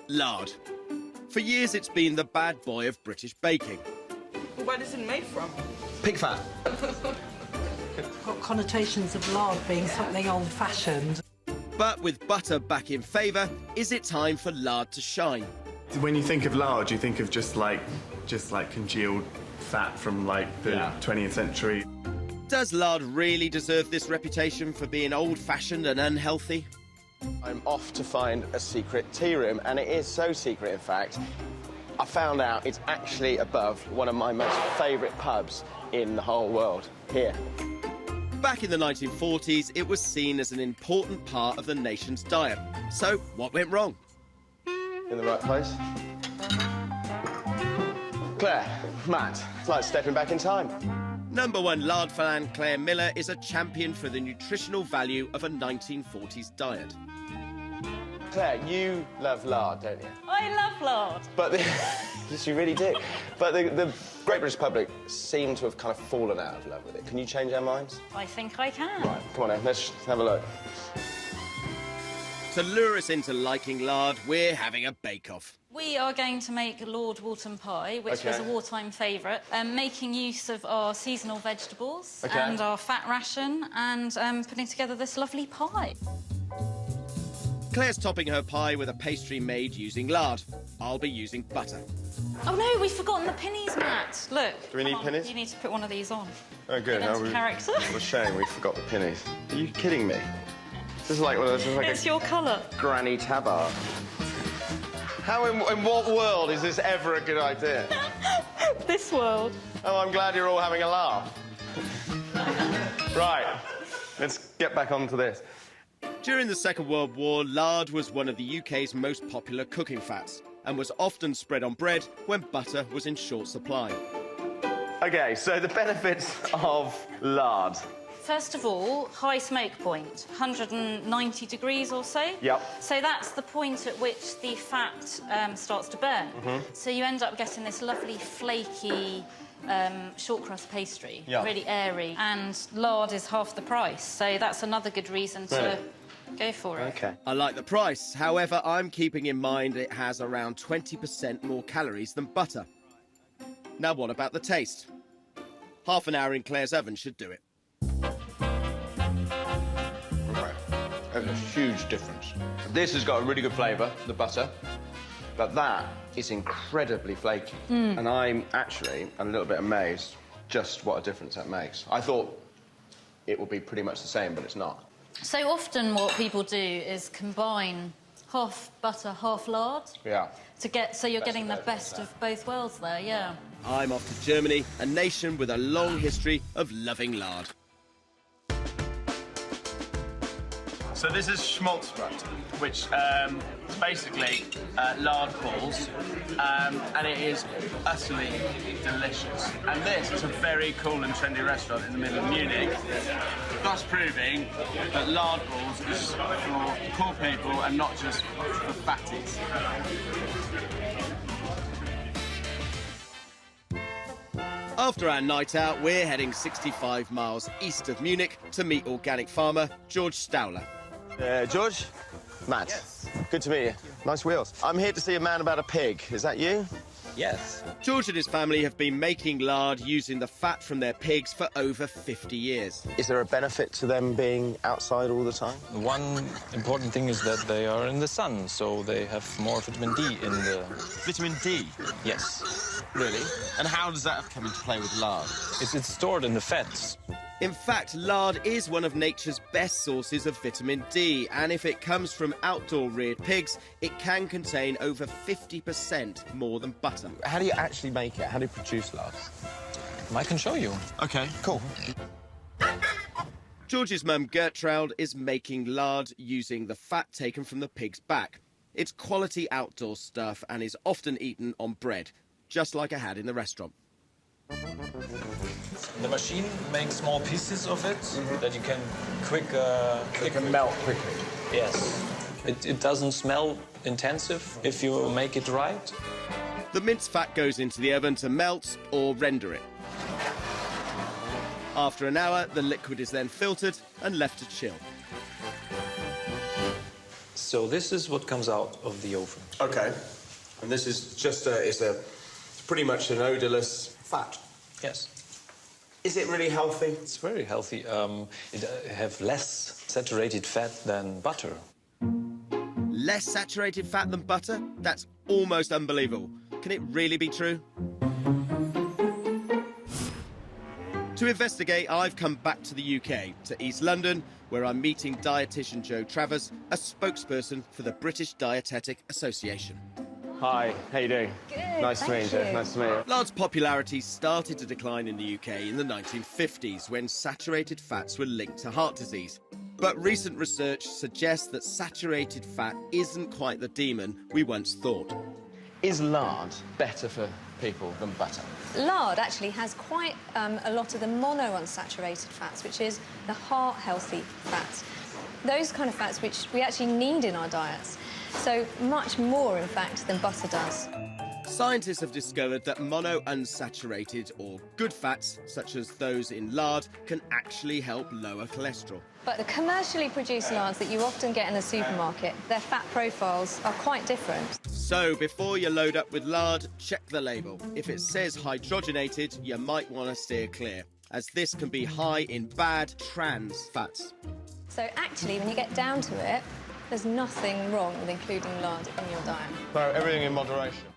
Lard. For years, it's been the bad boy of British baking. Where is it made from? Pig fat. Got connotations of lard being something old-fashioned. But with butter back in favour, is it time for lard to shine? When you think of lard, you think of just like congealed fat from like the 20th century. Does lard really deserve this reputation for being old-fashioned and unhealthy? I'm off to find a secret tea room, and it is so secret, in fact. I found out it's actually above one of my most favourite pubs in the whole world, here. Back in the 1940s, it was seen as an important part of the nation's diet. So, what went wrong? In the right place. Claire, Matt, it's like stepping back in time. #1 lard fan Claire Miller is a champion for the nutritional value of a 1940s diet. Claire, you love lard, don't you? I love lard. But yes, you really do. But the Great British public seem to have kind of fallen out of love with it. Can you change our minds? I think I can. Right, come on then, let's have a look. To lure us into liking lard, we're having a bake-off. We are going to make Lord Walton pie, which was a wartime favourite, making use of our seasonal vegetables and our fat ration and putting together this lovely pie. Claire's topping her pie with a pastry made using lard. I'll be using butter. Oh no, we've forgotten the pennies, Matt. Look. Do we need pennies? You need to put one of these on. Oh, good. Get into character. What a shame we forgot the pennies. Are you kidding me? This is like one of those. It's your colour. Granny Tebbutt. How in what world is this ever a good idea? This world. Oh, I'm glad you're all having a laugh. Right, let's get back onto this. During the Second World War, lard was one of the UK's most popular cooking fats and was often spread on bread when butter was in short supply. OK, so the benefits of lard. First of all, high smoke point, 190 degrees or so. Yep. So that's the point at which the fat starts to burn. So you end up getting this lovely flaky short crust pastry, really airy, and lard is half the price. So that's another good reason to go for it. OK. I like the price, however, I'm keeping in mind it has around 20% more calories than butter. Now, what about the taste? Half an hour in Claire's oven should do it. There's a huge difference. This has got a really good flavour, the butter, but that is incredibly flaky. And I'm actually a little bit amazed just what a difference that makes. I thought it would be pretty much the same, but it's not. So often what people do is combine half butter, half lard. Yeah. To get, so you're getting the best of both worlds there, yeah. I'm off to Germany, a nation with a long history of loving lard. So this is Schmaltzbrot, which is basically lard balls, and it is utterly delicious. And this is a very cool and trendy restaurant in the middle of Munich, thus proving that lard balls is for poor people and not just for fatties. After our night out, we're heading 65 miles east of Munich to meet organic farmer George Stauler. George? Matt. Yes. Good to meet you. Nice wheels. I'm here to see a man about a pig. Is that you? Yes. George and his family have been making lard using the fat from their pigs for over 50 years. Is there a benefit to them being outside all the time? One important thing is that they are in the sun, so they have more vitamin D in the... Vitamin D? Yes. Really? And how does that come into play with lard? It's stored in the fats. In fact, lard is one of nature's best sources of vitamin D, and if it comes from outdoor-reared pigs, it can contain over 50% more than butter. How do you actually make it? How do you produce lard? I can show you. OK, cool. George's mum, Gertrude, is making lard using the fat taken from the pig's back. It's quality outdoor stuff and is often eaten on bread, just like I had in the restaurant. The machine makes small pieces of it that you can It can melt quickly. Yes. It doesn't smell intensive if you make it right. The minced fat goes into the oven to melt or render it. After an hour, the liquid is then filtered and left to chill. So this is what comes out of the oven. Okay. And this is just it's pretty much an odourless fat. Yes. Is it really healthy? It's very healthy. It have less saturated fat than butter. Less saturated fat than butter? That's almost unbelievable. Can it really be true? To investigate, I've come back to the UK, to East London, where I'm meeting dietitian Joe Travers, a spokesperson for the British Dietetic Association. Hi, how you doing? Good, Nice to meet you. Nice to meet you. Lard's popularity started to decline in the UK in the 1950s when saturated fats were linked to heart disease. But recent research suggests that saturated fat isn't quite the demon we once thought. Is lard better for people than butter? Lard actually has quite a lot of the monounsaturated fats, which is the heart-healthy fats. Those kind of fats which we actually need in our diets. So much more, in fact, than butter does. Scientists have discovered that monounsaturated or good fats, such as those in lard, can actually help lower cholesterol. But the commercially produced lards that you often get in the supermarket, their fat profiles are quite different. So before you load up with lard, check the label. If it says hydrogenated, you might want to steer clear, as this can be high in bad trans fats. So actually, when you get down to it, there's nothing wrong with including lard in your diet. So everything in moderation.